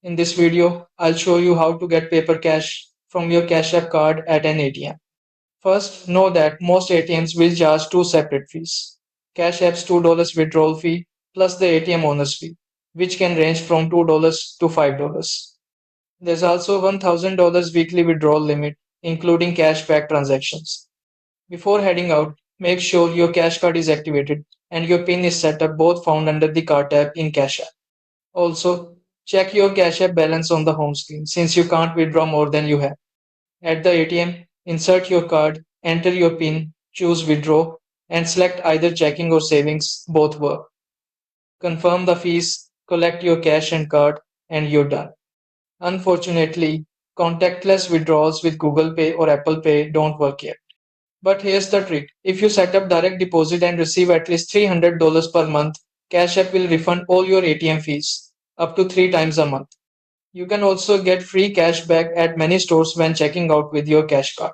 In this video, I'll show you how to get paper cash from your Cash App card at an ATM. First, know that most ATMs will charge two separate fees. Cash App's $2 withdrawal fee plus the ATM owner's fee, which can range from $2 to $5. There's also $1,000 weekly withdrawal limit, including cashback transactions. Before heading out, make sure your cash card is activated and your PIN is set up, both found under the card tab in Cash App. Also, check your Cash App balance on the home screen since you can't withdraw more than you have. At the ATM, insert your card, enter your PIN, choose withdraw, and select either checking or savings, both work. Confirm the fees, collect your cash and card, and you're done. Unfortunately, contactless withdrawals with Google Pay or Apple Pay don't work yet. But here's the trick. If you set up direct deposit and receive at least $300 per month, Cash App will refund all your ATM fees, up to 3 times a month. You can also get free cash back at many stores when checking out with your cash card.